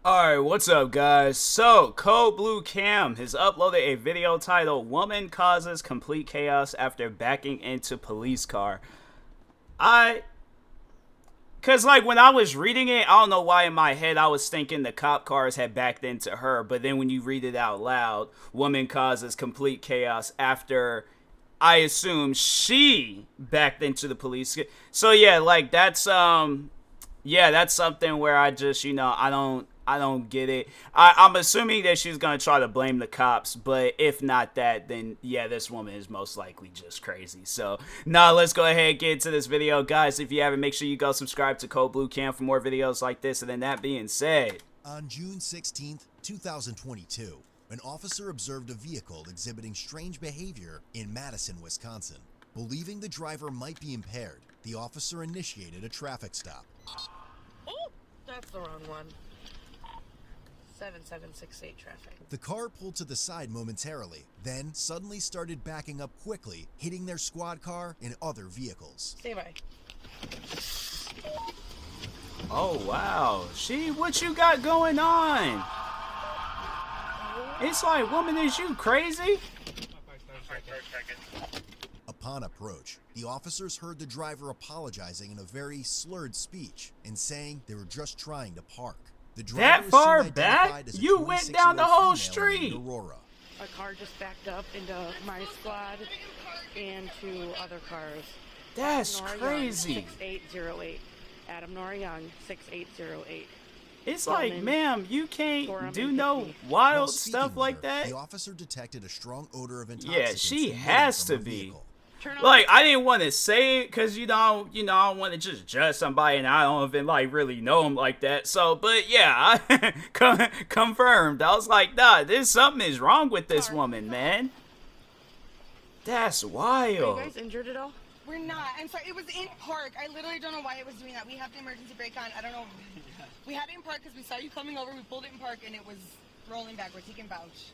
Alright, what's up guys? So, Code Blue Cam has uploaded a video titled Woman Causes Complete Chaos After Backing into Police Car. Cause like when I was reading it, I don't know why in my head I was thinking the cop cars had backed into her, but then when you read it out loud, woman causes complete chaos after, I assume, she backed into the police. So yeah, like that's something where I just, I don't get it. I'm assuming that she's gonna try to blame the cops, but if not that, then yeah, this woman is most likely just crazy. So now let's go ahead and get into this video, guys. If you haven't, make sure you go subscribe to Code Blue Cam for more videos like this. And then that being said, on June 16th, 2022, an officer observed a vehicle exhibiting strange behavior in Madison, Wisconsin. Believing the driver might be impaired, the officer initiated a traffic stop. Oh, that's the wrong one. 7768 traffic. The car pulled to the side momentarily, then suddenly started backing up quickly, hitting their squad car and other vehicles. Stay by. oh wow, what you got going on? It's like, woman, is you crazy? Upon approach, the officers heard the driver apologizing in a very slurred speech and saying they were just trying to park. The driver That far was soon back? identified as a You went down the whole 26-year-old female street. named Aurora. A car just backed up into my squad and two other cars. That's Nora crazy. Young, 6808. Adam Nora Young, 6808. It's like, Gentlemen, ma'am, you can't Gorham do and no 50. While wild speaking stuff with like her, that. the officer detected a strong odor of Yeah, intoxicants she emitting has from to her be. vehicle. Turn Like, I didn't want to say it because, I don't want to just judge somebody and I don't even, like, really know them like that. So, but yeah, I confirmed. I was like, nah, something is wrong with this woman, man. That's Are wild. you guys injured at all? We're not. I'm sorry. It was in park. I literally don't know why it was doing that. We have the emergency brake on. I don't know. We had it in park because we saw you coming over. We pulled it in park and it was rolling backwards. He can vouch.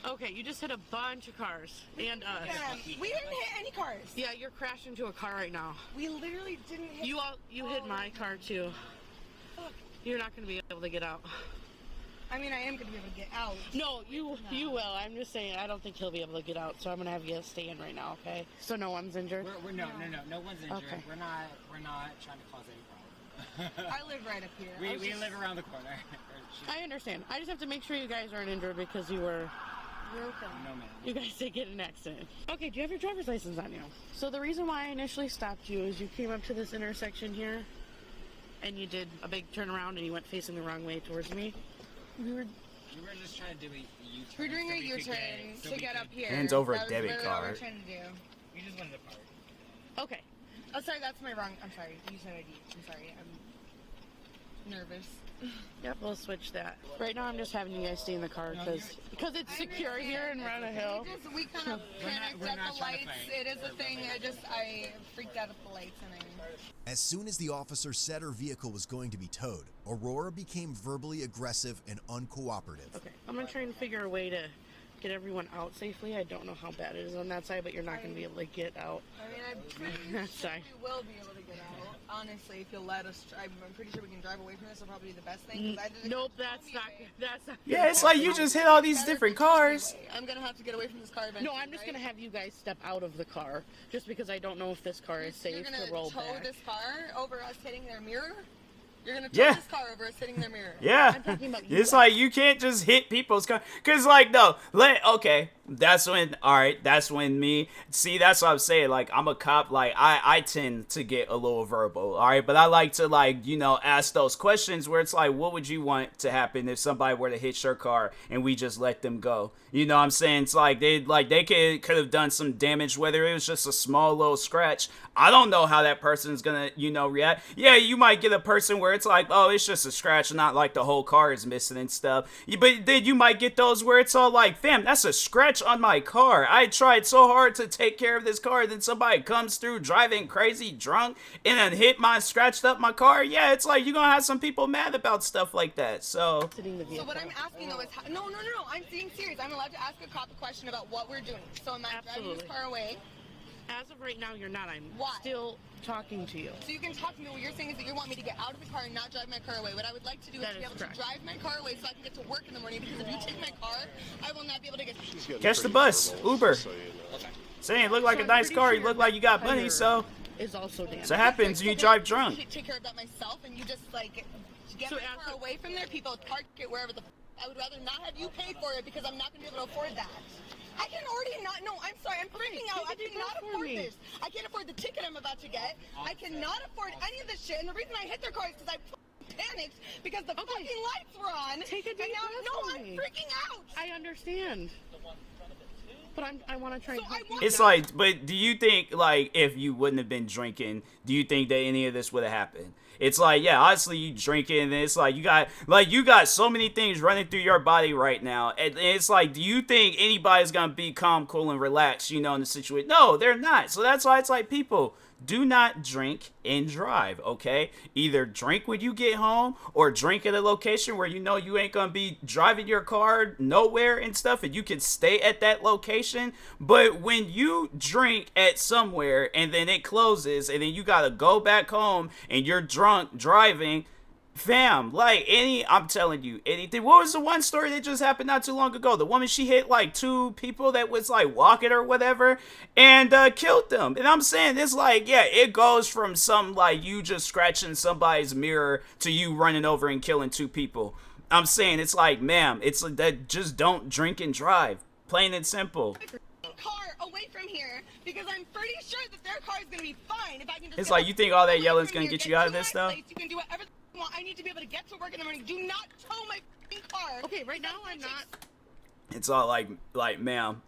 Okay, you just hit a bunch of cars and us. We didn't hit any cars. Yeah, you're crashing into a car right now. We literally didn't hit. You hit my car too. Fuck. You're not gonna be able to get out. I mean, I am going to be able to get out. No, you will. I'm just saying, I don't think he'll be able to get out, so I'm gonna have you stay in right now, okay? So no one's injured. No one's injured. Okay. We're not trying to cause any problem. I live right up here. We live around the corner. I understand. I just have to make sure you guys aren't injured because you were. You're okay. No, ma'am. You guys did get in an accident. Okay, do you have your driver's license on you? So the reason why I initially stopped you is you came up to this intersection here, and you did a big turnaround and you went facing the wrong way towards me. We were just trying to do a U-turn. We're doing so a we could U-turn so to we get could- up here. Hands over a That was debit literally what card. we're trying to do. We just wanted to park. Okay. Oh, sorry. That's my wrong. I'm sorry. You said ID. I'm sorry. I'm nervous. Yep, we'll switch that. Right now I'm just having you guys stay in the car because it's secure here in Rana Hill. We kind of panicked we're at not the trying to lights. fight. It is a thing. I freaked out at the lights and As soon as the officer said her vehicle was going to be towed, Aurora became verbally aggressive and uncooperative. Okay, I'm gonna try and figure a way to get everyone out safely. I don't know how bad it is on that side, but you're not gonna be able to get out. I mean, I'm pretty That's sure fine. we will be able to get out. Honestly, if you'll let us, I'm pretty sure we can drive away from this. Will probably be the best thing. 'Cause I did it Nope, told that's me not. away. That's not. Yeah, it's like you just hit all these different cars. I'm gonna have to get away from this car eventually. No, I'm just right? gonna have you guys step out of the car, just because I don't know if this car is You're safe gonna to roll tow back. this car over us hitting their mirror. You're gonna tow Yeah. this car over us hitting their mirror. Yeah, I'm talking about you it's guys. like you can't just hit people's car. Cause like no, okay, that's when me. See, that's what I'm saying. Like I'm a cop. Like I tend to get a little verbal. All right, but I like to ask those questions where it's like, what would you want to happen if somebody were to hit your car and we just let them go? You know what I'm saying? It's like they could have done some damage, whether it was just a small little scratch. I don't know how that person's gonna react. Yeah, you might get a person where it's like, oh, it's just a scratch, not like the whole car is missing and stuff. But then you might get those where it's all like, fam, that's a scratch on my car. I tried so hard to take care of this car, then somebody comes through driving crazy drunk and then scratched up my car. Yeah, it's like you're gonna have some people mad about stuff like that. So Sitting the So vehicle. what I'm asking though is, no, I'm being serious. I'm allowed to ask a cop a question about what we're doing. So am I driving Absolutely. this car away? As of right now, you're not. I'm Why? still talking to you. So you can talk to me. What you're saying is that you want me to get out of the car and not drive my car away. What I would like to do is That to be is able correct. to drive my car away so I can get to work in the morning, because if you take my car, I will not be able to get Catch the bus, Uber. Saying, look like a nice car. You look like you got money, so Is also damaged. so happens when you drive drunk. Take care of that myself, and you just like get So my as car a- away from there. People park it wherever the. I would rather not have you pay for it because I'm not going to be able to afford that. I can already not. No, I'm sorry. I'm freaking out. I take it cannot out for afford me. this. I can't afford the ticket I'm about to get. I cannot afford any of this shit. And the reason I hit their car is because I panicked because the fucking lights were on. Take a deep and now, breath no, for I'm me. freaking out. I understand. But I want to try and So I help you want- It's out. like, but do you think, like, if you wouldn't have been drinking, do you think that any of this would have happened? It's like, yeah, obviously you drinking, and it's like you got so many things running through your body right now, and it's like, do you think anybody's gonna be calm, cool, and relaxed, in the situation? No, they're not. So that's why it's like, people, do not drink and drive, okay? Either drink when you get home or drink at a location where you ain't gonna be driving your car nowhere and stuff, and you can stay at that location. But when you drink at somewhere and then it closes and then you gotta go back home and you're drunk driving, fam, like, I'm telling you, anything. What was the one story that just happened not too long ago? The woman, she hit like two people that was like walking or whatever and killed them. And I'm saying, it's like, yeah, it goes from something like you just scratching somebody's mirror to you running over and killing two people. I'm saying, it's like, ma'am, it's like that, just don't drink and drive. Plain and simple. Car away from here because I'm pretty sure that their car is going to be fine if I can just. It's get like, you think all that away yelling's from gonna here, get you out of to this, my though? place. You can do whatever you want. I need to be able to get to work in the morning. Do not tow my fucking car. Okay, right now I'm not. It's all like, ma'am,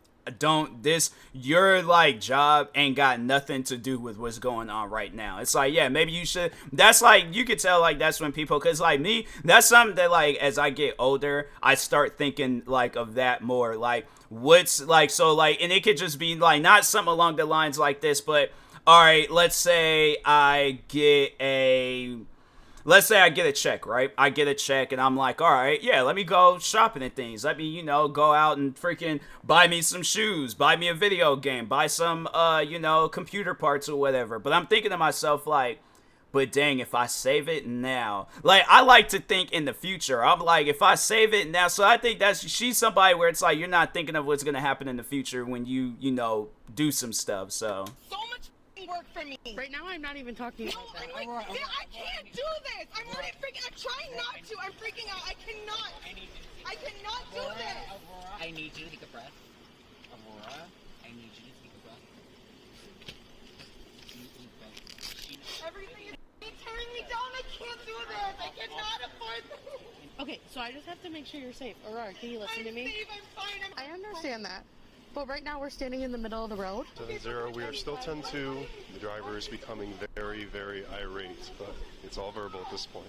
your like job ain't got nothing to do with what's going on right now. It's like, yeah, maybe you should. That's like, you could tell, like, that's when people, cause like me, that's something that, like, as I get older, I start thinking like of that more. Like, what's like, so like, and it could just be like not something along the lines like this, but all right, let's say I get a check, right? I get a check and I'm like, all right, yeah, let me go shopping and things. Let me, go out and freaking buy me some shoes, buy me a video game, buy some, computer parts or whatever. But I'm thinking to myself, like, but dang, if I save it now, like, I like to think in the future. I'm like, if I save it now, so I think she's somebody where it's like, you're not thinking of what's going to happen in the future when you do some stuff, so. So much work for me. Right now I'm not even talking No, about that. I'm like, I can't do this. I'm already freaking. I'm trying not to. I'm freaking out. I cannot do this. Aurora, I need you to take a breath. Aurora, I need you to take a breath. Everything is tearing me down. I can't do this. I cannot afford this. Okay, so I just have to make sure you're safe. Aurora, can you listen to I'm me? safe. I'm fine. I understand that. But right now we're standing in the middle of the road. 7-0, we are still 10-2. The driver is becoming very, very irate, but it's all verbal at this point.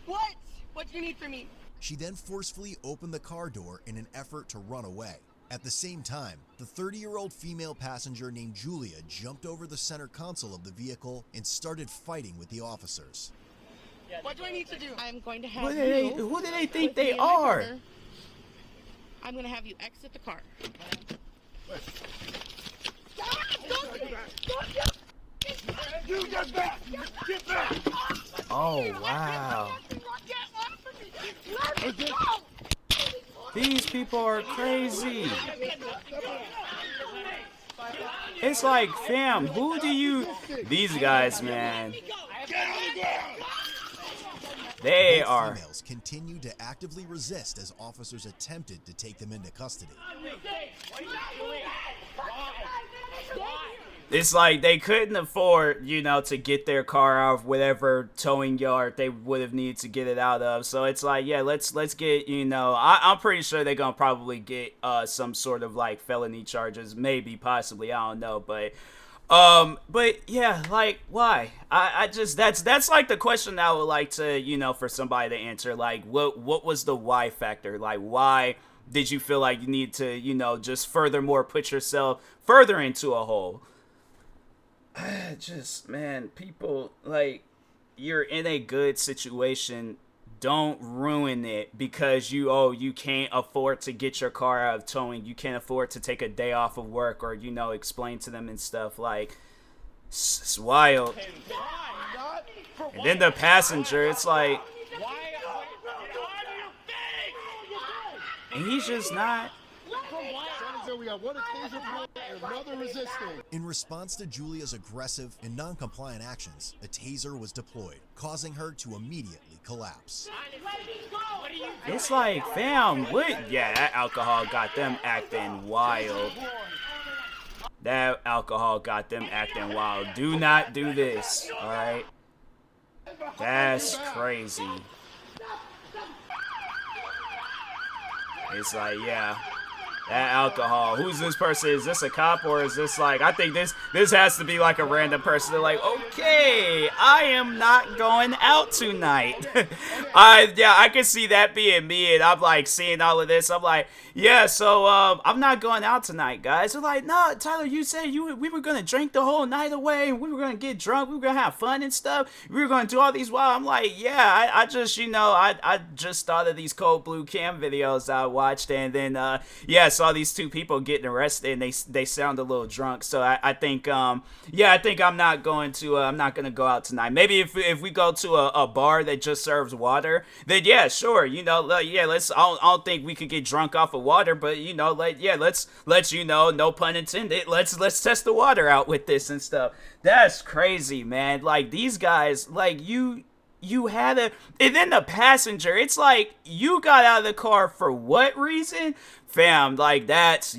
What? What do you need from me? She then forcefully opened the car door in an effort to run away. At the same time, the 30-year-old female passenger named Julia jumped over the center console of the vehicle and started fighting with the officers. What do I need to do? I'm going to have Who you. do they think with me they and my are? partner. I'm going to have you exit the car. You get back! Get back! Oh, wow. These people are crazy. It's like, fam, these guys, man. They Both are. females continued to actively resist as officers attempted to take them into custody. It's like they couldn't afford, to get their car out of whatever towing yard they would have needed to get it out of. So it's like, yeah, let's get, I'm pretty sure they're gonna probably get some sort of like felony charges, maybe, possibly, I don't know, but yeah, like, why? I just, that's like the question I would like to, for somebody to answer. Like, what was the why factor? Like, why did you feel like you need to, just furthermore put yourself further into a hole? Just, man, people, like, you're in a good situation, don't ruin it because you can't afford to get your car out of towing. You can't afford to take a day off of work, or explain to them and stuff. Like, it's wild. And then the passenger, it's like, and he's just not. In response to Julia's aggressive and non-compliant actions, a taser was deployed, causing her to immediately collapse. It's like, fam, what? Yeah, that alcohol got them acting wild. That alcohol got them acting wild. Do not do this, alright? That's crazy. It's like, yeah. That alcohol. Who's this person? Is this a cop, or is this like, I think this has to be like a random person. They're like, okay, I am not going out tonight. I can see that being me, and I'm like seeing all of this. I'm like, yeah, so I'm not going out tonight, guys. They're like, no, Tyler, you said we were gonna drink the whole night away, and we were gonna get drunk, we were gonna have fun and stuff. We were gonna do all these wild. I'm like, yeah, I just I just thought of these Cold Blue Cam videos I watched, and then yeah, saw these two people getting arrested, and they sound a little drunk. So I think I think I'm not gonna go out tonight. Maybe if we go to a bar that just serves water, then yeah, sure, yeah, let's. I don't think we could get drunk off of water, but let's no pun intended, let's test the water out with this and stuff. That's crazy, man. Like, these guys, like, you had and then the passenger, it's like, you got out of the car for what reason? Fam, like, that's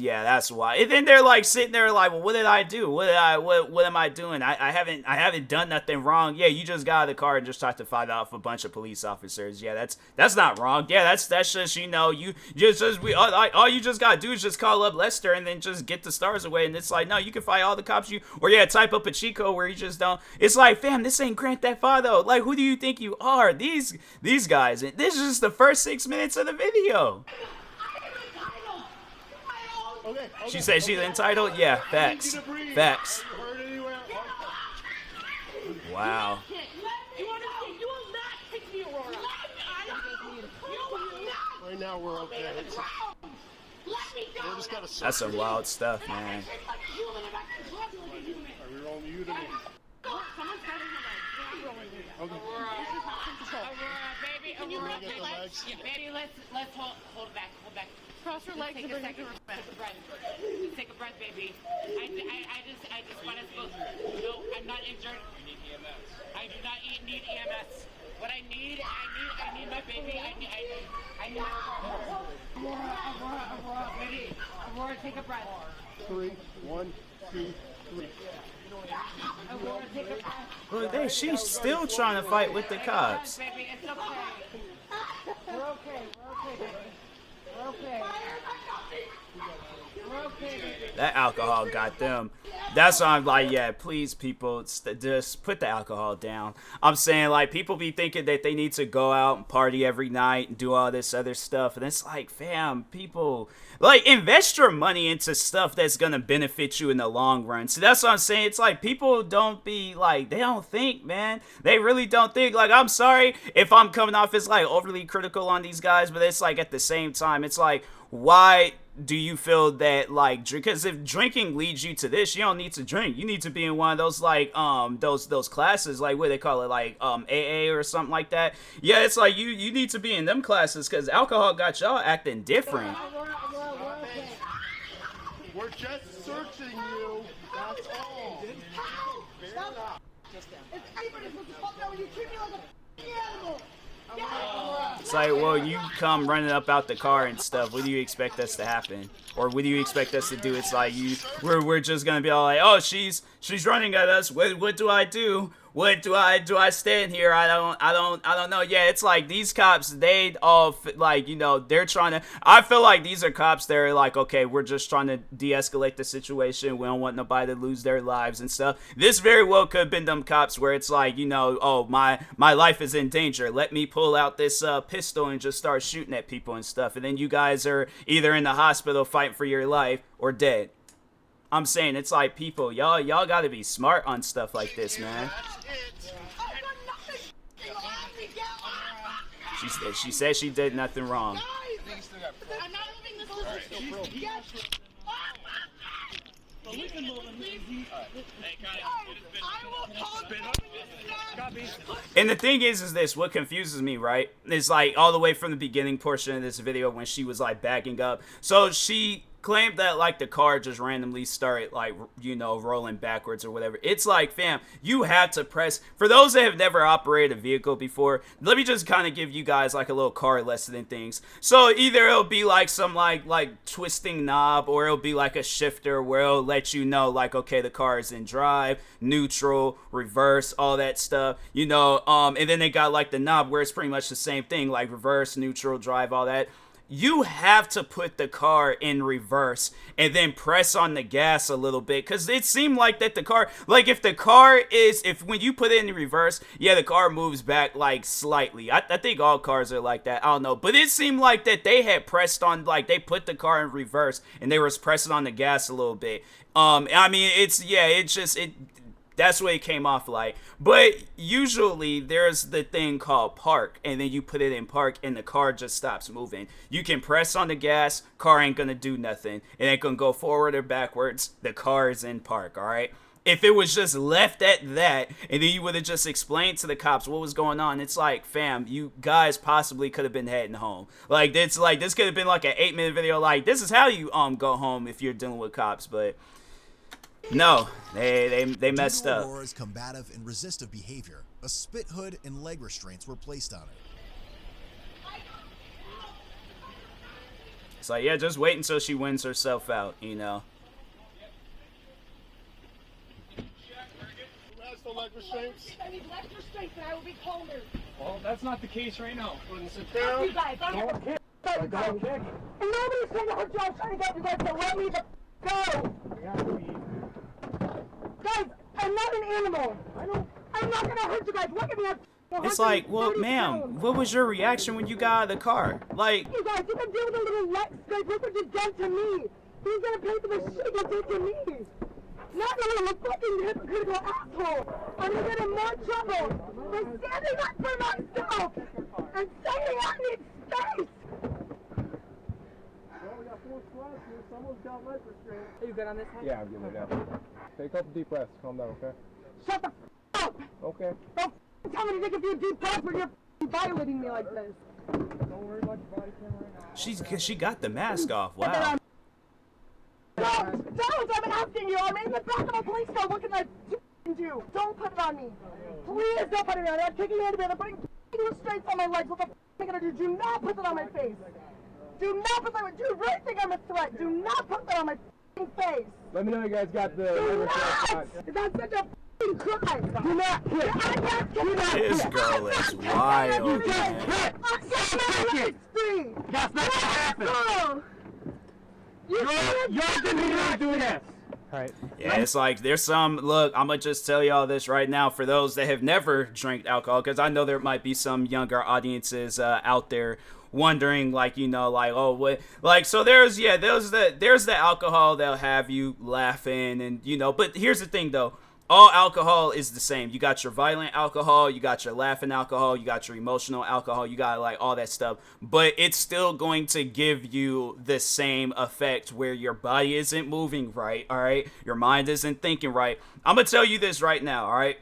why. And then they're like sitting there like, well, what did I do? What am I doing? I haven't done nothing wrong. Yeah, you just got out of the car and just tried to fight off a bunch of police officers. Yeah, that's not wrong. Yeah, that's just, all you just gotta do is just call up Lester and then just get the stars away. And it's like, no, you can fight all the cops type up a cheat code where you just don't. It's like, fam, this ain't Grand Theft Auto. Like, who do you think you are? These guys. And this is just the first 6 minutes of the video. Okay. She said she's entitled? Yeah, facts. Facts. Wow. Right now we're okay. We're just gotta. That's some wild stuff, man. Are we rolling you to me? Okay. Baby, Can you lift get the legs? Yeah, baby, let's hold back. Cross your legs and bring it to Take a breath, baby. I just want to go. No, I'm not injured. You need EMS. I do not need EMS. What I need my baby. I need Aurora, baby. Aurora, take a breath. 3, 1, 2, 3. Aurora, take a breath. Look, she's still trying to fight with the cops. Baby, it's okay. We're okay, baby. We're okay. We're okay, baby. That alcohol got them. That's why I'm like, yeah, please, people, just put the alcohol down. I'm saying, like, people be thinking that they need to go out and party every night and do all this other stuff. And it's like, fam, people, like, invest your money into stuff that's going to benefit you in the long run. So that's what I'm saying. It's like, people don't be, like, they don't think, man. They really don't think. Like, I'm sorry if I'm coming off as, like, overly critical on these guys. But it's like, at the same time, it's like, why do you feel that, like, because if drinking leads you to this, you don't need to drink. You need to be in one of those, like, those classes, like, what they call it, like, AA or something like that. Yeah, it's like, you need to be in them classes, because alcohol got y'all acting different. We're just searching you. That's all. Stop. It's everybody supposed to fuck that when you treat me like a animal. It's like, well, you come running up out the car and stuff. What do you expect us to happen? Or what do you expect us to do? It's like, we're just gonna be all like, oh, she's running at us. What do I do? What do I stand here? I don't know. Yeah, it's like these cops, they all, like, they're trying to, I feel like these are cops that are like, okay, we're just trying to de-escalate the situation. We don't want nobody to lose their lives and stuff. This very well could have been them cops where it's like, oh, my life is in danger. Let me pull out this pistol and just start shooting at people and stuff. And then you guys are either in the hospital fighting for your life or dead. I'm saying, it's like, people, y'all gotta be smart on stuff like this, man. She said she did nothing wrong. I'm not moving this position. And the thing is this, what confuses me, right, is like all the way from the beginning portion of this video when she was like backing up. So she claimed that like the car just randomly started like, you know, rolling backwards or whatever. It's like, fam, you have to press. For those that have never operated a vehicle before, let me just kind of give you guys like a little car lesson in things. So either it'll be like some like twisting knob, or it'll be like a shifter where it'll let you know like, okay, the car is in drive, neutral, reverse, all that stuff, you know. And then they got like the knob where it's pretty much the same thing, like reverse, neutral, drive, all that. You have to put the car in reverse and then press on the gas a little bit, because it seemed like that the car, like if the car is, if when you put it in reverse, yeah, the car moves back like slightly. I think all cars are like that. I don't know, but it seemed like that they had pressed on, like they put the car in reverse and they were pressing on the gas a little bit. I mean, that's what it came off like. But usually there's the thing called park, and then you put it in park and the car just stops moving. You can press on the gas, car ain't gonna do nothing. It ain't gonna go forward or backwards. The car is in park, all right? If it was just left at that, and then you would have just explained to the cops what was going on, it's like, fam, you guys possibly could have been heading home. Like, it's like, this could have been like an 8-minute video, like, this is how you go home if you're dealing with cops, but no, they messed Due to up. Aurora's combative and resistive behavior, a spit hood and leg restraints were placed on her. It's like, yeah, just wait until she wins herself out, you know. Leg restraints? I need leg restraints and I will be calmer. Well, that's not the case right now. Sit Fuck you down. guys. Don't kick. Don't kick. And nobody's trying to hurt you. I'm trying to get you guys to let me go. We have to leave. Guys, I'm not an animal. I'm not gonna hurt you guys. Look at me. It's like, well, ma'am, what was your reaction when you got out of the car? Like, You guys, you can deal with a little leg scrape. Look what you've done to me. Who's gonna pay for the shit you did to me? Not you, I'm a fucking hypocritical asshole. I'm gonna get in more trouble for standing up for myself and saying I need space. Well, we got 4 squads here. Someone's got leg restraints. Are you good on this one? Yeah, I'm good right now. Take a couple deep breaths. Calm down, okay? Shut the f up. Okay. Don't tell me to take a few deep breaths when you're violating me like this. Don't worry about your body camera right now. she got the mask off. Wow. Don't! I'm asking you! I'm in the back of a police car looking at you! Don't put it on me! Please don't put it on me! I'm kicking your hand together, putting restraints on my legs. What the f am I gonna do? Do not put that on my face! Do not put that on. Do you really think I'm a threat? Do not put that on my face! Let me know you guys got the Do restraints not! on. That's such a crime! Do not hit! Do not This hit. girl is wild, man. I'm setting my legs free! That's not what happened. Go! You're not doing this. Alright. Yeah, it's like, there's some, look, I'm gonna just tell y'all this right now for those that have never drank alcohol, because I know there might be some younger audiences out there wondering, like, you know, like, oh, what, like, so there's the alcohol that'll have you laughing, and, you know, but here's the thing, though. All alcohol is the same. You got your violent alcohol, you got your laughing alcohol, you got your emotional alcohol, you got like all that stuff, but it's still going to give you the same effect where your body isn't moving right, all right? Your mind isn't thinking right. I'm gonna tell you this right now, all right?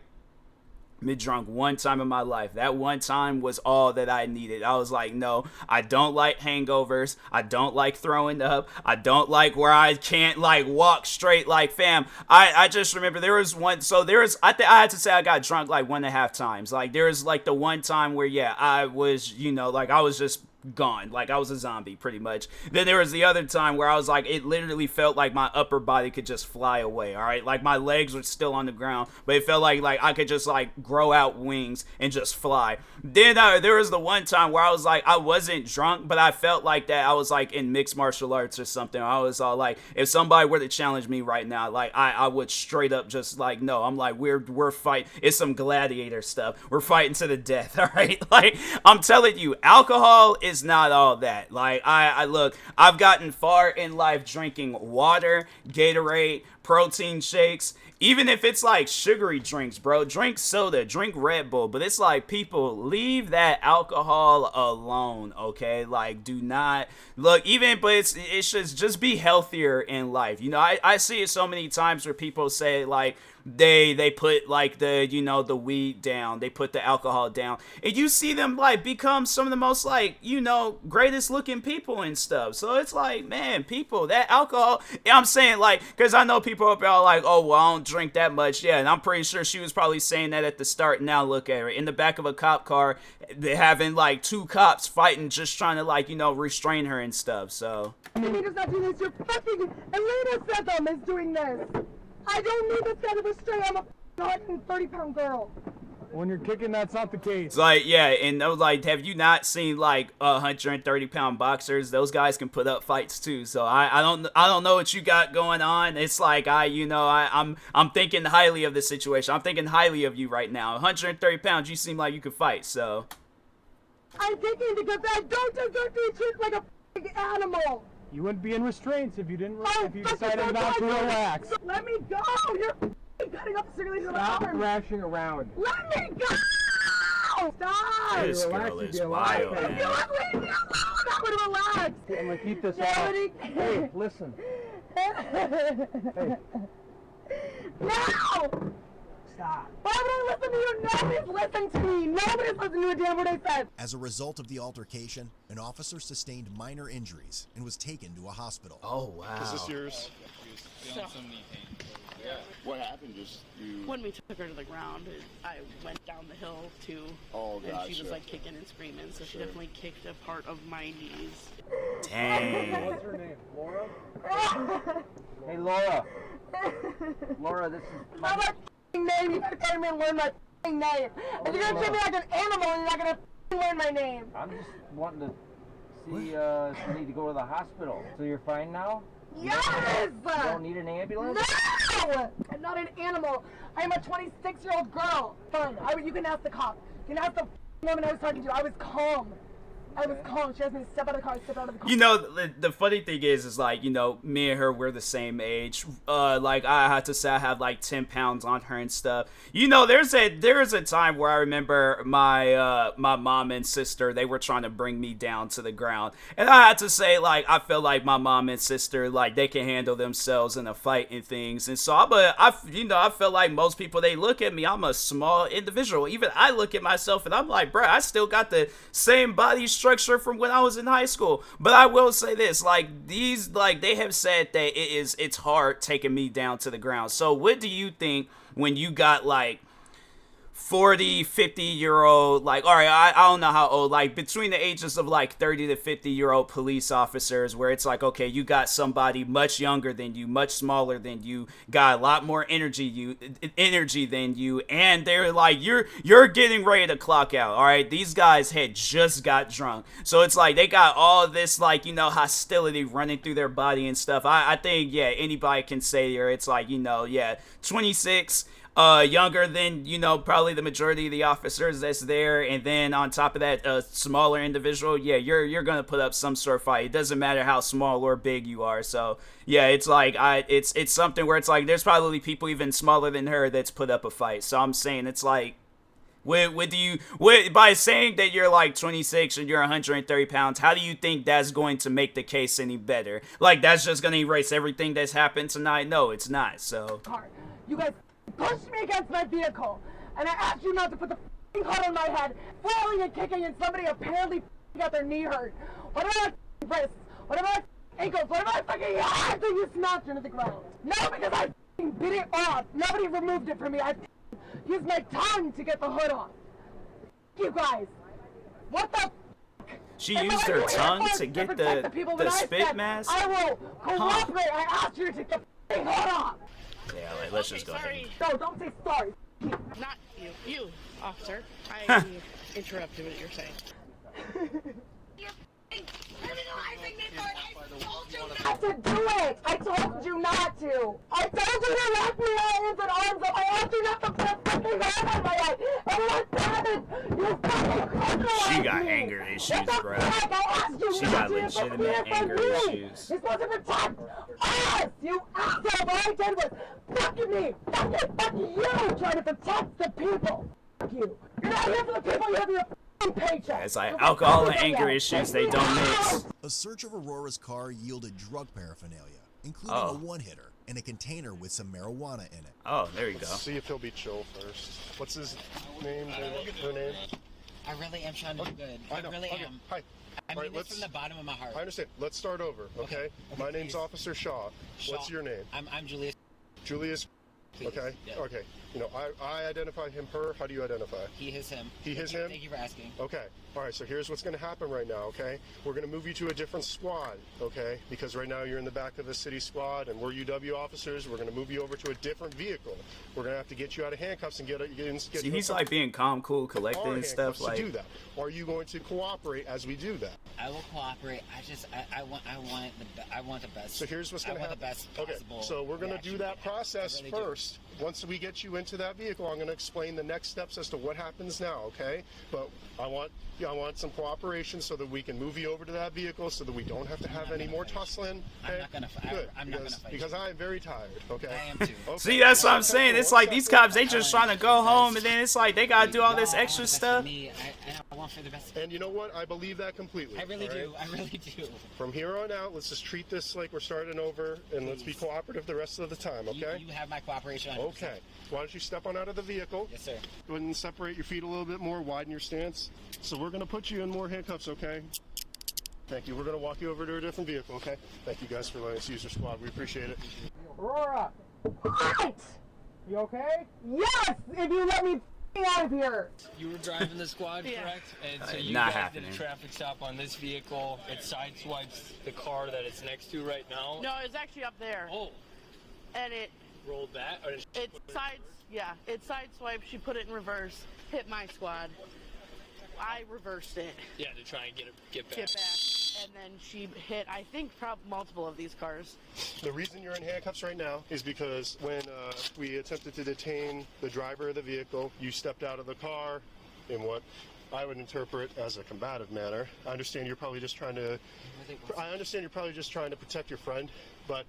I've been drunk one time in my life. That one time was all that I needed. I was like, no, I don't like hangovers. I don't like throwing up. I don't like where I can't like walk straight. Like, fam, I just remember there was one. So there was, I had to say I got drunk like 1.5 times. Like there was like the one time where, yeah, I was, you know, like I was just gone, like I was a zombie pretty much. Then there was the other time where I was like, it literally felt like my upper body could just fly away, all right? Like my legs were still on the ground, but it felt like I could just like grow out wings and just fly. Then there was the one time where I was like, I wasn't drunk, but I felt like that I was like in mixed martial arts or something. I was all like, if somebody were to challenge me right now, like I would straight up just like, no, I'm like, we're fighting. It's some gladiator stuff. We're fighting to the death, all right? Like I'm telling you, alcohol is not all that. Like I look, I've gotten far in life drinking water, Gatorade, protein shakes, even if it's like sugary drinks, bro, drink soda, drink Red Bull, but it's like, people, leave that alcohol alone, okay? Like, do not look, even, but it's just be healthier in life. You know, I see it so many times where people say like they put like the, you know, the weed down, they put the alcohol down, and you see them like become some of the most like, you know, greatest looking people and stuff. So it's like, man, people, that alcohol, I'm saying like, because I know people up there are like, oh well, I don't drink that much. Yeah, and I'm pretty sure she was probably saying that at the start. Now look at her in the back of a cop car, they having like 2 cops fighting, just trying to like, you know, restrain her and stuff. So You does not do this. You're fucking Elena Setham is doing this. I don't need this guy to restrain. I'm a 130-pound girl. When you're kicking, that's not the case. it's like, yeah, and I was like, have you not seen like 130-pound boxers? Those guys can put up fights too. So I don't know what you got going on. It's like I'm thinking highly of the situation. I'm thinking highly of you right now. 130 pounds, you seem like you could fight. So I'm thinking because I don't deserve to be treated like a f***ing animal. You wouldn't be in restraints if you didn't. Oh, If you fuck, decided that's not to not relax. right. Let me go. You're f***ing cutting off the circulation of my Stop arm. thrashing around. Let me go. Stop. this relax, girl you'd is be alive, wild, man. You man. would leave me alone. I would relax. I'm gonna keep this off. Nobody. Hey, listen. Hey. No. Stop. Why would I listen to you? Nobody's listened to me. Nobody's listened to a damn word I said. As a result of the altercation, an officer sustained minor injuries and was taken to a hospital. Oh wow. Is this yours? What happened? Just you. When we took her to the ground, I went down the hill too, Oh, and she was gotcha. like kicking and screaming, so she Sure. definitely kicked a part of my knees. Dang. What's her name? Laura? Hey, Laura. Laura, this is Not my f***ing name. You gotta come here and learn my f***ing name. If you're gonna treat me like an animal, you're not gonna f***ing learn my name. I'm just wanting to see if you need to go to the hospital. So you're fine now? Yes! You don't need an ambulance? No! I'm not an animal. I'm a 26-year-old girl. Fine. You can ask the cop. You can ask the f***ing woman I was talking to. I was calm. I was calm. She asked me to step out of the car. I stepped out of the car. You know, the funny thing is like, you know, me and her, we're the same age. Like, I had to say I have like 10 pounds on her and stuff. You know, there is a time where I remember my mom and sister, they were trying to bring me down to the ground. And I had to say, like, I feel like my mom and sister, like, they can handle themselves in a fight and things. And so, I feel like most people, they look at me, I'm a small individual. Even I look at myself and I'm like, bruh, I still got the same body structure from when I was in high school. But I will say this, like, these, like, they have said that it's hard taking me down to the ground. So what do you think when you got like 40, 50-year-old, like, all right, I don't know how old, like between the ages of like 30 to 50-year-old police officers, where it's like, okay, you got somebody much younger than you, much smaller than you, got a lot more energy than you, and they're like, you're getting ready to clock out. All right, these guys had just got drunk, so it's like they got all this, like, you know, hostility running through their body and stuff. I think, yeah, anybody can say here, it's like, you know, yeah, 26, younger than, you know, probably the majority of the officers that's there, and then on top of that, a smaller individual, yeah, you're gonna put up some sort of fight. It doesn't matter how small or big you are. So yeah, it's like it's something where it's like there's probably people even smaller than her that's put up a fight. So I'm saying it's like, by saying that you're like 26 and you're 130 pounds, how do you think that's going to make the case any better? Like, that's just gonna erase everything that's happened tonight? No, it's not. So Car. You guys pushed me against my vehicle, and I asked you not to put the f***ing hood on my head, flailing and kicking, and somebody apparently f***ing got their knee hurt. What about my wrists? What about my ankles? What about my fucking eyes that you smashed into the ground? No, because I f***ing bit it off. Nobody removed it from me. I f***ing used my tongue to get the hood off. You guys, what the f***? she used her tongue to get the spit mask? I will cooperate. I asked you to take the f***ing hood off. Yeah, like, let's just go sorry. ahead. No, don't say sorry. Not you, officer. I interrupted what you're saying. You're criminalizing me for it. I told you not to do it. I told you not to. I told you to wrap your hands and arms up. I asked you not to put a fucking hand on my head. And what happened? You fucking She got anger issues, bro. She got legitimate anger issues. This wasn't protect us, you asshole. What I did was fucking me. Fucking you trying to protect the people. Fuck you. You're not here for the people, you're here for your fucking paycheck. It's like alcohol and anger issues, they don't mix. A search of Aurora's car yielded drug paraphernalia, including a one-hitter and a container with some marijuana in it. Oh, there you go. Let's see if he'll be chill first. What's his name? Her name? I really am trying to do good. I really am. Hi. I mean this from the bottom of my heart. I understand. Let's start over, okay? My name's Officer Shaw. What's your name? I'm Julius. Julius. Please. Okay. Yeah. Okay. You know, I identify him, her. How do you identify? He, his, him. He, his, him? Thank you for asking. Okay. All right, so here's what's going to happen right now, okay? We're going to move you to a different squad, okay? Because right now you're in the back of the city squad, and we're UW officers. We're going to move you over to a different vehicle. We're going to have to get you out of handcuffs and get See, he's like being calm, cool, collected and stuff. Like, to do that. Are you going to cooperate as we do that? I will cooperate. I want the best. So here's what's going to happen. I want the best possible. Okay, so we're going to do that process really first. Once we get you into that vehicle, I'm going to explain the next steps as to what happens now, okay? But I want some cooperation so that we can move you over to that vehicle so that we don't have to have any more tussling. Okay? I'm not going to fight. Because I am very tired, okay? I am too. Okay. See, that's what I'm saying. It's like these cops, they just trying to go home, and then it's like they gotta do all this extra stuff. I want for the best. And you know what? I believe that completely. I really do. Right? I really do. From here on out, let's just treat this like we're starting over, and let's be cooperative the rest of the time, okay? You have my cooperation. 100%. Okay. Why don't you step on out of the vehicle? Yes, sir. Go ahead and separate your feet a little bit more, widen your stance. So we're going to put you in more handcuffs, okay? Thank you. We're going to walk you over to a different vehicle, okay? Thank you guys for letting us use your squad. We appreciate it. Aurora! What? You okay? Yes! If you let me out of here! You were driving the squad, correct? And so you Not guys happening. did a traffic stop on this vehicle. It sideswipes the car that it's next to right now. No, it's actually up there. Oh. And it Rolled that? Or did it sideswiped. She put it in reverse, hit my squad. I reversed it. Yeah, to try and get back. And then she hit, I think, multiple of these cars. The reason you're in handcuffs right now is because when we attempted to detain the driver of the vehicle, you stepped out of the car in what I would interpret as a combative manner. I understand you're probably just trying to protect your friend, but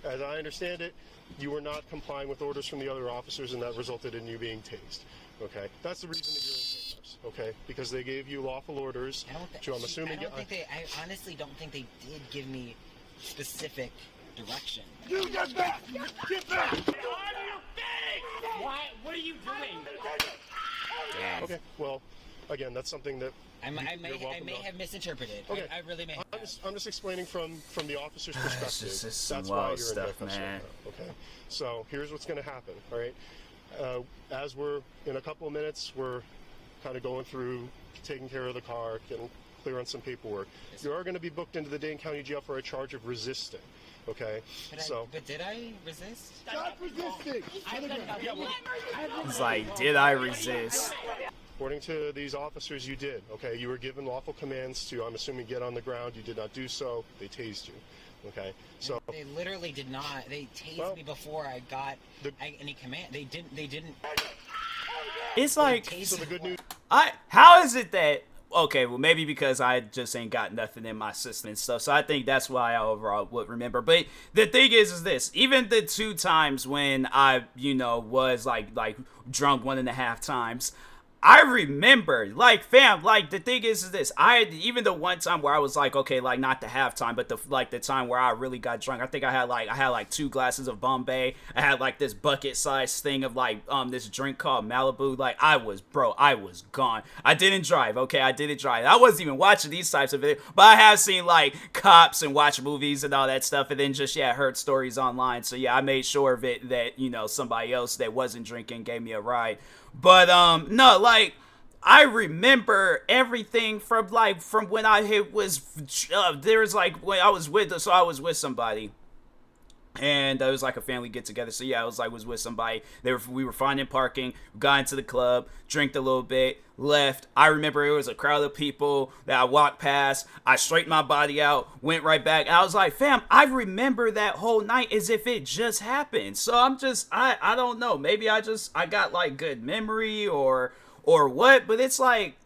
as I understand it, you were not complying with orders from the other officers, and that resulted in you being tased. Okay, that's the reason that you're in handcuffs. Okay, because they gave you lawful orders. I honestly don't think they did give me specific direction. You get back! Get back! Why? What are you doing? Okay, well, again, that's something that I may have misinterpreted. Okay. I really may have. I'm just explaining from the officer's perspective. That's why you're in handcuffs man. right now. Okay, so here's what's going to happen. All right, as we're in a couple of minutes, we're kind of going through taking care of the car, getting clear on some paperwork. Yes, you are going to be booked into the Dane County Jail for a charge of resisting. Okay, but did I resist? Stop resisting! It's like, did I resist? According to these officers, you did. Okay, you were given lawful commands to, I'm assuming, get on the ground. You did not do so. They tased you. Okay, so they literally did not. They tased me before I got any command. They didn't. It's like, so the good news. How is it that? Okay, well, maybe because I just ain't got nothing in my system and stuff, so I think that's why I overall would remember. But the thing is this: even the 2 times when I, was like drunk 1.5 times. I remember, like, fam, like, the thing is this, even the one time where I was like, okay, like, not the halftime, but the time where I really got drunk, I think I had 2 glasses of Bombay, I had, like, this bucket-sized thing of, like, this drink called Malibu, like, I was gone. I didn't drive, okay, I didn't drive. I wasn't even watching these types of videos, but I have seen, like, cops and watch movies and all that stuff, and then just, heard stories online, so, I made sure of it that, somebody else that wasn't drinking gave me a ride. But, no, like, I remember everything from when I was when I was with somebody. And it was like a family get together. So I was with somebody. We were finding parking, got into the club, drank a little bit, left. I remember it was a crowd of people that I walked past. I straightened my body out, went right back. I was like, fam, I remember that whole night as if it just happened. So I don't know. Maybe I got like good memory or what, but it's like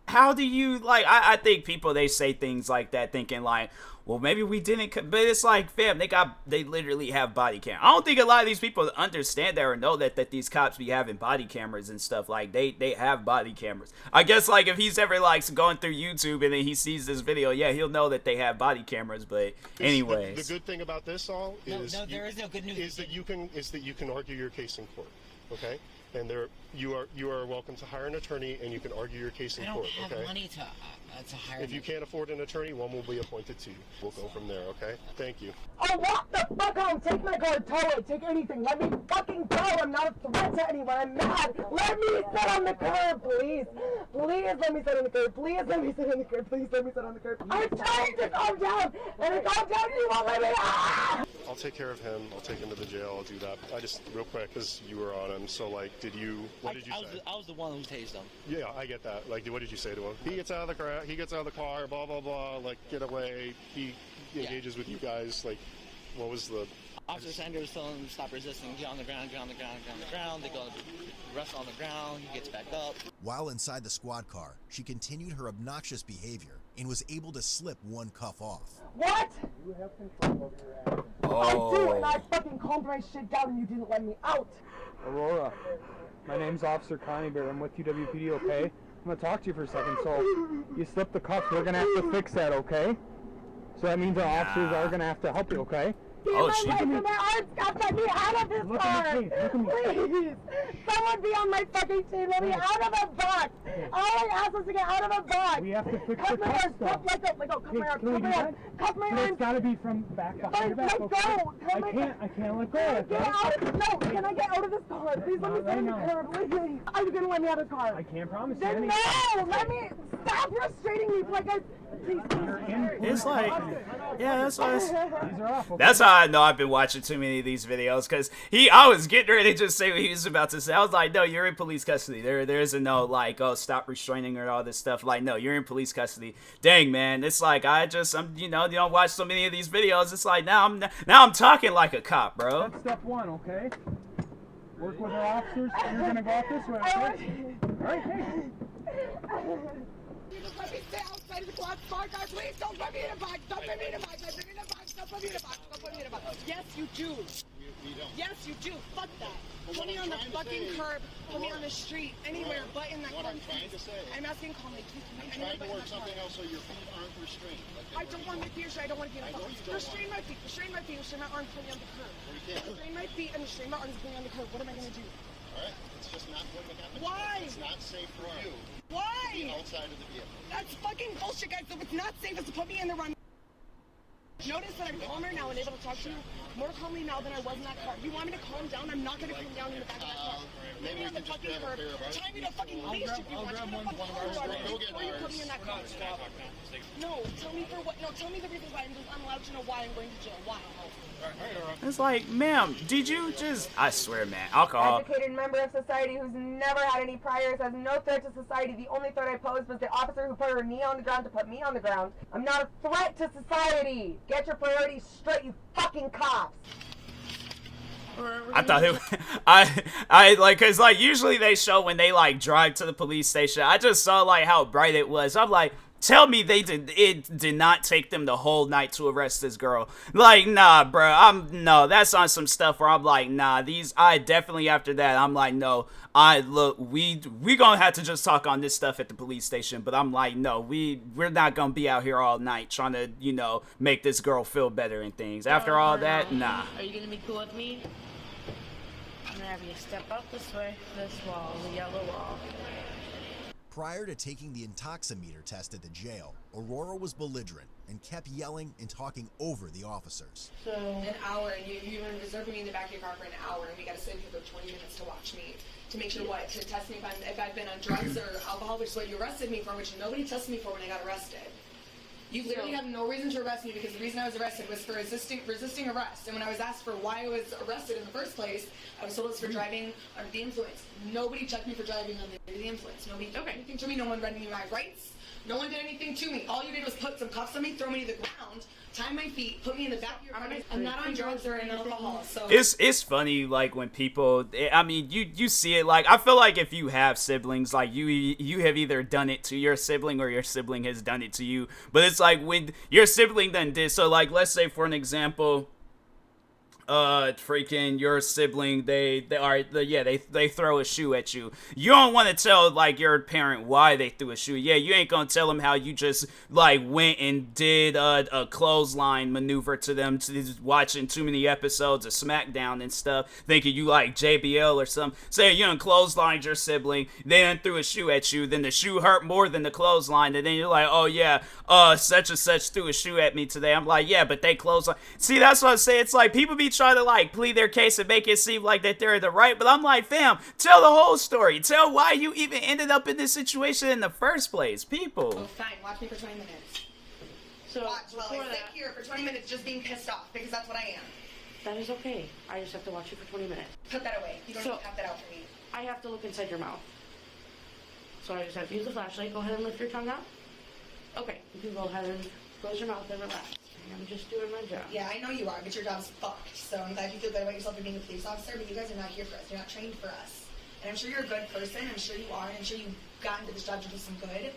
how do you, like, I think people, they say things like that thinking like, well, maybe we didn't, but it's like, fam, they literally have body cam. I don't think a lot of these people understand that or know that these cops be having body cameras and stuff. Like, they have body cameras. I guess, like, if he's ever, like, going through YouTube and then he sees this video, yeah, he'll know that they have body cameras, but anyways. The good thing about this all is... No, there is no good news. Is that you can argue your case in court, okay? And you are welcome to hire an attorney, and you can argue your case in court. I don't have okay? money to hire. If you can't afford an attorney, one will be appointed to you. We'll go from there. Okay? Thank you. I'll walk the fuck home. Take my car, tow it, take anything. Let me fucking go. I'm not a threat to anyone. I'm mad. Let me sit on the curb, please. Please let me sit on the curb. Please let me sit on the curb. Please let me sit on the curb. I'm trying to calm down, and I calm down, and you won't let me. Ah! I'll take care of him. I'll take him to the jail. I'll do that. I just, real quick, because you were on him. So, like, what did you say? I was the one who tased him. Yeah, I get that. Like, what did you say to him? He gets out of the car, blah, blah, blah, like, get away. He engages with you guys. Like, what was the... Officer Sanders telling him to stop resisting, get on the ground, get on the ground, get on the ground. They go to wrestle on the ground, he gets back up. While inside the squad car, she continued her obnoxious behavior and was able to slip one cuff off. What? You have control over your actions. I do, and I fucking calmed my shit down and you didn't let me out. Aurora, my name's Officer Coneybear. I'm with UWPD, okay? I'm gonna talk to you for a second. So, you slipped the cuffs. We're gonna have to fix that, okay? So that means our officers are gonna have to help you, okay? Oh, shit. My arms got let me out of this car. Please. Someone be on my fucking team. Let me out of the box. All I ask is to get out of the box. We have to fix Cut the my cuffs, arms. though. Let go. Cut my arms. Cut my arms. Cut my It's arms. gotta be from back behind your back, Let okay? go. I can't let go of Get it. out of No, can I get out of this car? Please let me sit in the car. Please. Are you gonna let me out of the car? I can't promise you Then anything. no! Let me stop frustrating me like I It's like, yeah, that's why. These are off, okay? That's how I know I've been watching too many of these videos, because I was getting ready to just say what he was about to say. I was like, no, you're in police custody. There isn't no, like, oh, stop restraining or all this stuff. Like, no, you're in police custody. Dang, man. It's like, you don't watch so many of these videos. It's like, now I'm talking like a cop, bro. That's step one, okay? Work with our officers. You're gonna go out this way, okay? Alright, hey. Just let me stay outside of the squad car, please. Don't put me in a box. Don't put me in a box. I've been in a box. Don't put me in a box. Don't put me in a box. Yes, you do. We don't. Yes, you do. Fuck that. Put me on the fucking curb. Put me on the street. Anywhere but in that car. What I'm trying to say. I'm asking calmly. I'm trying to work something else so your feet aren't restrained. I don't want my feet restrained. I don't want to be in a box. Restrain my feet. Restrain my feet. Restrain my arms. Put me on the curb. Restrain my feet and restrain my arms. Put me on the curb. What am I going to do? Alright? It's just not going to happen. Why? It's not safe for you. Why? To be outside of the vehicle. That's fucking bullshit, guys. So it's not safe as to put me in the run. Notice that I'm calmer now and able to talk to you more calmly now than I was in that car. You want me to calm down? I'm not going to calm down in the back of that car. Put me on the fucking curb. Tie me to a fucking leash if you want. Before you put me in that car. No, tell me for what? No, tell me the reason why I'm allowed to know why I'm going to jail. Why? It's like, ma'am, did you just... I swear, man, alcohol... Educated member of society who's never had any priors, has no threat to society. The only threat I posed was the officer who put her knee on the ground to put me on the ground. I'm not a threat to society. Get your priorities straight, you fucking cops. I thought I like, cause like usually they show when they like drive to the police station. I just saw like how bright it was. I'm like, tell me it did not take them the whole night to arrest this girl. Like, nah, bro. No, that's on some stuff where I'm like, nah, I definitely after that, I'm like, no, we gonna have to just talk on this stuff at the police station. But I'm like, no, we're not gonna be out here all night trying to, make this girl feel better and things. After all that, nah. Are you gonna be cool with me? I'm gonna have you step up this way, this wall, the yellow wall. Prior to taking the intoximeter test at the jail, Aurora was belligerent and kept yelling and talking over the officers. So an hour, and you've been reserving me in the back of your car for an hour, and we got to sit here for 20 minutes to watch me, to make sure what? To test me if I've been on drugs or alcohol, which is what you arrested me for, which nobody tested me for when I got arrested. You literally have no reason to arrest me because the reason I was arrested was for resisting arrest. And when I was asked for why I was arrested in the first place, I was told it was for driving under the influence. Nobody checked me for driving under the influence. Nobody did anything to me. No one read me my rights. No one did anything to me. All you did was put some cuffs on me, throw me to the ground, tie my feet, put me in the back of your car. I'm not on drugs or in alcohol, so... It's funny, like, when people, I mean, you see it, like, I feel like if you have siblings, like, you have either done it to your sibling or your sibling has done it to you, but it's like, when your sibling then did, so, like, let's say, for an example, freaking your sibling, they throw a shoe at you. You don't want to tell, like, your parent why they threw a shoe. Yeah, you ain't gonna tell them how you just, like, went and did a clothesline maneuver to them, watching too many episodes of SmackDown and stuff, thinking you like JBL or something. Say you done clotheslined your sibling, they done threw a shoe at you, then the shoe hurt more than the clothesline, and then you're like, oh yeah, such and such threw a shoe at me today. I'm like, yeah, but they clothesline. See, that's what I say. It's like, people be trying to, like, plead their case and make it seem like that they're the right, but I'm like, fam, tell the whole story. Tell why you even ended up in this situation in the first place, people. Oh, fine. Watch me for 20 minutes. So, watch while I sit here for 20 minutes just being pissed off, because that's what I am. That is okay. I just have to watch you for 20 minutes. Put that away. You don't have that out for me. I have to look inside your mouth. So I just have to use the flashlight. Go ahead and lift your tongue out. Okay, you can go ahead and close your mouth and relax. I'm just doing my job. Yeah, I know you are, but your job's fucked. So I'm glad you feel good about yourself for being a police officer, but you guys are not here for us. You're not trained for us. And I'm sure you're a good person. I'm sure you are. And I'm sure you've gotten to this job to do some good.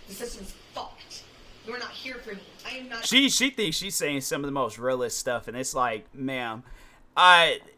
The system's fucked. You're not here for me. I am not. She thinks she's saying some of the most realist stuff, and it's like, ma'am,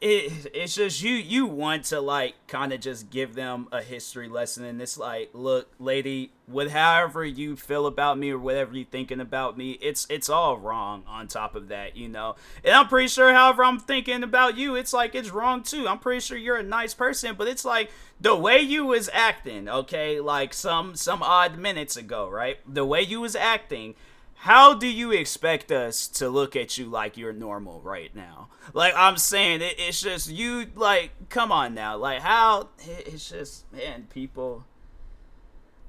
it's just you want to, like, kind of just give them a history lesson, and it's like, look, lady, however you feel about me or whatever you thinking about me, it's all wrong on top of that, you know. And I'm pretty sure however I'm thinking about you, it's like, it's wrong too. I'm pretty sure you're a nice person, but it's like, the way you was acting, okay, like some odd minutes ago, right? The way you was acting, how do you expect us to look at you like you're normal right now? Like, I'm saying, it's just, you, like, come on now. Like, how, it's just, man, people,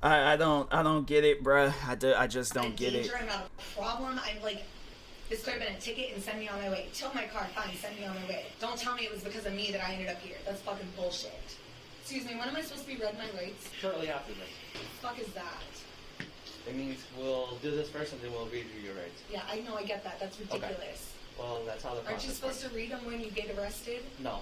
I don't get it, bruh. I just don't get it. I'm not a problem. I'm like, this could have been a ticket and send me on my way. Tow my car, fine, send me on my way. Don't tell me it was because of me that I ended up here. That's fucking bullshit. Excuse me, when am I supposed to be read my rights? Shortly after this. What the fuck is that? It means we'll do this first and then we'll read you your rights. Yeah, I know, I get that. That's ridiculous. Okay. Well, that's how the process Aren't you supposed to read them when you get arrested? No.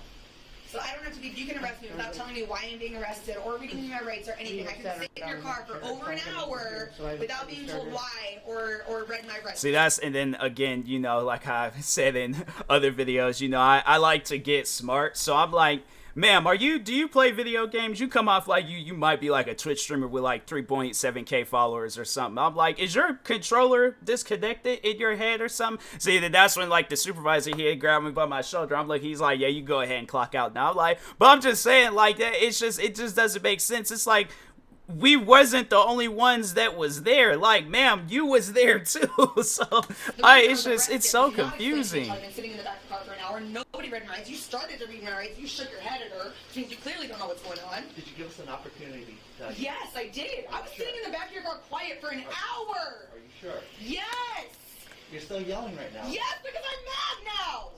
So I don't have to be, you can arrest me without telling me why I'm being arrested or reading me my rights or anything. I can sit in your car for over an hour without being told why or read my rights. See, that's, and then again, you know, like I've said in other videos, you know, I like to get smart. So I'm like, ma'am, do you play video games? You come off like you might be like a Twitch streamer with like 3.7k followers or something. I'm like, is your controller disconnected in your head or something? See, that's when like the supervisor here grabbed me by my shoulder. I'm like, he's like, yeah, you go ahead and clock out now. I'm like, but I'm just saying, like, that, it just doesn't make sense. It's like, we wasn't the only ones that was there. Like, ma'am, you was there too. So it's so confusing. I've been sitting in the back of the car for an hour. Nobody read my rights. You started to read my rights. You shook your head at her, which means you clearly don't know what's going on. Did you give us an opportunity? Yes, I did. I was sitting in the back of your car quiet for an hour. Are you sure? Yes. You're still yelling right now. Yes, because I'm mad now.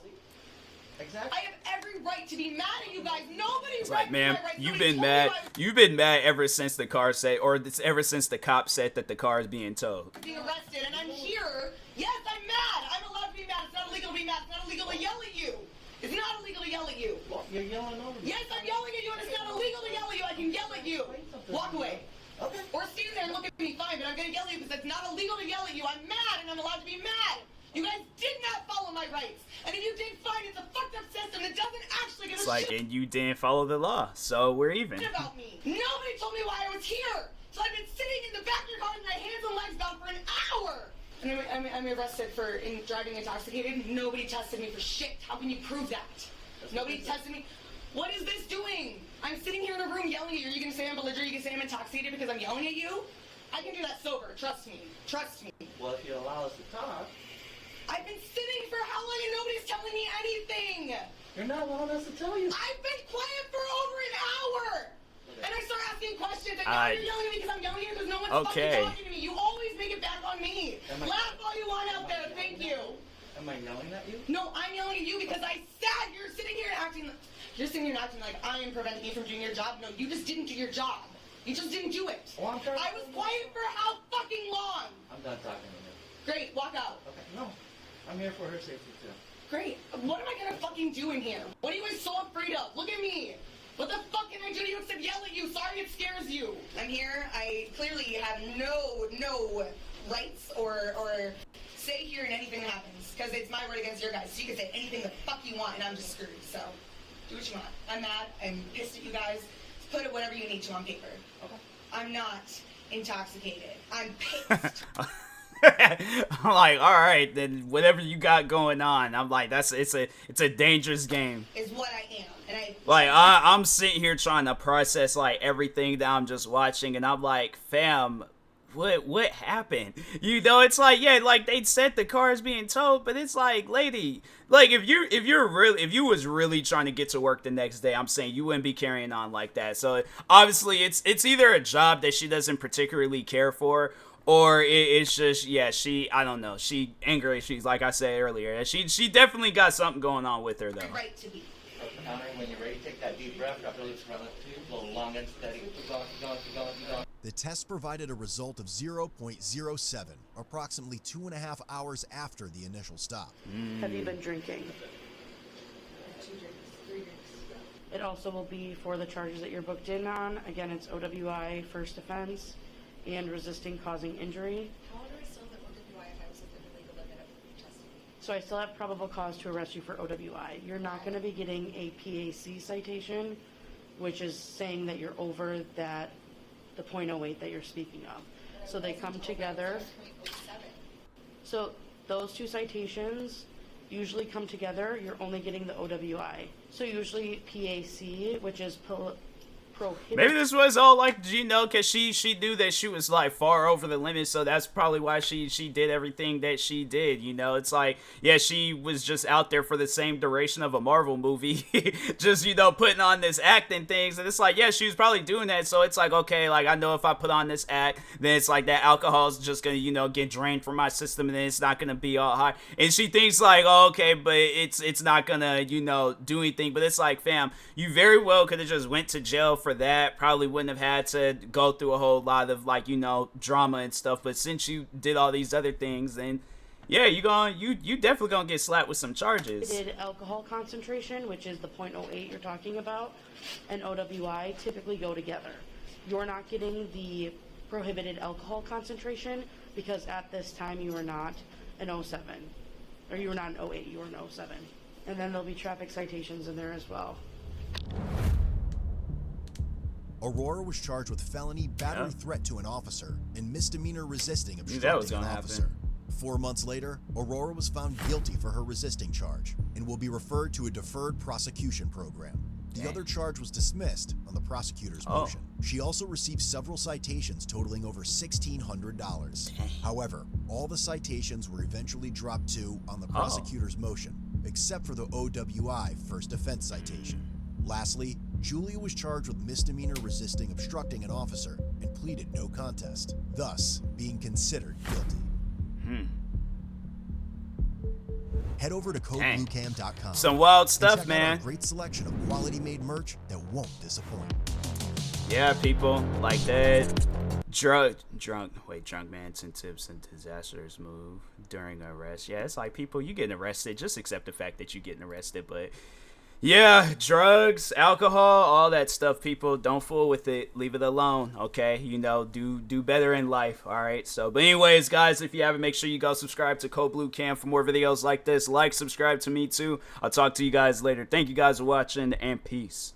Exactly. I have every right to be mad at you guys. Nobody It's read like, ma'am, my rights. you've Nobody been told me mad. I was You've been mad ever since the car said, or ever since the cop said that the car is being towed. being arrested, and I'm here. Yes, I'm mad. I'm allowed to be mad. It's not illegal to be mad. It's not illegal to yell at you. It's not illegal to yell at you. Well, you're yelling over me. Yes, I'm yelling at you, and it's not illegal to yell at you. I can yell at you. Walk away. Okay. Or stand there and look at me fine, but I'm going to yell at you because it's not illegal to yell at you. I'm mad, and I'm allowed to be mad. You guys did not follow my rights. And if you did, fine. It's a fucked up system that doesn't actually give a It's like, shit and you didn't follow the law, so we're even. about me. Nobody told me why I was here. So I've been sitting in the back of your car with my hands and legs bound for an hour. And I'm arrested for driving intoxicated. Nobody tested me for shit. How can you prove that? Nobody tested me. What is this doing? I'm sitting here in a room yelling at you. Are you going to say I'm belligerent? Are you going to say I'm intoxicated because I'm yelling at you? I can do that sober. Trust me. Trust me. Well, if you allow us to talk. I've been sitting for how long and nobody's telling me anything? You're not allowing us to tell you. I've been quiet for over an hour. And I start asking questions, and now you're yelling at me because I'm yelling at you because no one's fucking talking to me. You always make it back on me. Laugh all you want out there. Thank you. Am I yelling at you? No, I'm yelling at you because I said you're sitting here and acting. You're sitting here and acting like I am preventing you from doing your job. No, you just didn't do your job. You just didn't do it. Oh, I'm sorry. I was quiet for how fucking long? I'm done talking to you. Great, walk out. Okay, no. I'm here for her safety too. Great. What am I gonna fucking do in here? What are you guys so afraid of? Look at me. What the fuck can I do to you except yell at you? Sorry it scares you. I'm here. I clearly have no rights or say here in anything that happens. Because it's my word against your guys. So you can say anything the fuck you want and I'm just screwed. So do what you want. I'm mad. I'm pissed at you guys. Put it whatever you need to on paper. Okay. I'm not intoxicated. I'm pissed. I'm like, all right, then whatever you got going on. I'm like, it's a dangerous game. Is what I am, and I'm sitting here trying to process like everything that I'm just watching, and I'm like, fam, what happened? You know, it's like, yeah, like they said the car is being towed, but it's like, lady, like if you was really trying to get to work the next day, I'm saying you wouldn't be carrying on like that. So obviously, it's either a job that she doesn't particularly care for. Or it's just, yeah, I don't know. She anger issues, like I said earlier. She definitely got something going on with her, though. Right to be. When you're ready, take that deep breath. Drop your lips around the blow long and steady. Keep going, keep going, keep going, keep going. The test provided a result of 0.07, approximately 2.5 hours after the initial stop. Have you been drinking? 2 drinks, 3 drinks. It also will be for the charges that you're booked in on. Again, it's OWI, first offense, and resisting causing injury. How would I still have OWI if I was within the legal limit of custody? So I still have probable cause to arrest you for OWI. You're not going to be getting a PAC citation, which is saying that you're over the .08 that you're speaking of. So they come together. So those two citations usually come together. You're only getting the OWI. So usually PAC, which is prohibited. Maybe this was all like, you know, because she knew that she was like far over the limit, so that's probably why she did everything that she did. You know, it's like, yeah, she was just out there for the same duration of a Marvel movie, just, you know, putting on this act and things, and it's like, yeah, she was probably doing that. So it's like, okay, like I know if I put on this act, then it's like that alcohol is just gonna, you know, get drained from my system, and then it's not gonna be all high. And she thinks like, oh, okay, but it's not gonna, you know, do anything. But it's like, fam, you very well could have just went to jail for that. Probably wouldn't have had to go through a whole lot of, like, you know, drama and stuff. But since you did all these other things, then yeah, you definitely gonna get slapped with some charges. Did alcohol concentration, which is the .08 you're talking about, and OWI typically go together. You're not getting the prohibited alcohol concentration because at this time you were not an 07, or you were not an 08, you were an 07. And then there'll be traffic citations in there as well. Aurora was charged with felony battery threat to an officer and misdemeanor resisting That was obstructing an gonna officer. 4 months later, Aurora was found guilty for her resisting charge and will be referred to a deferred prosecution program. The other charge was dismissed on the prosecutor's motion. She also received several citations totaling over $1,600. However, all the citations were eventually dropped to on the prosecutor's motion, except for the OWI first offense citation. Lastly, Julia was charged with misdemeanor resisting obstructing an officer and pleaded no contest, thus being considered guilty. Head over to CodeBlueCam.com. Some wild and stuff, check man. out our great selection of quality-made merch that won't disappoint. Yeah, people like that. Drunk man, 10 tips and disasters move during arrest. Yeah, it's like, people, you getting arrested, just accept the fact that you're getting arrested. But yeah, drugs, alcohol, all that stuff, people, don't fool with it. Leave it alone, okay? You know, do better in life, all right? So, but anyways, guys, if you haven't, make sure you go subscribe to Code Blue Cam for more videos like this. Like, subscribe to me too. I'll talk to you guys later. Thank you guys for watching, and peace.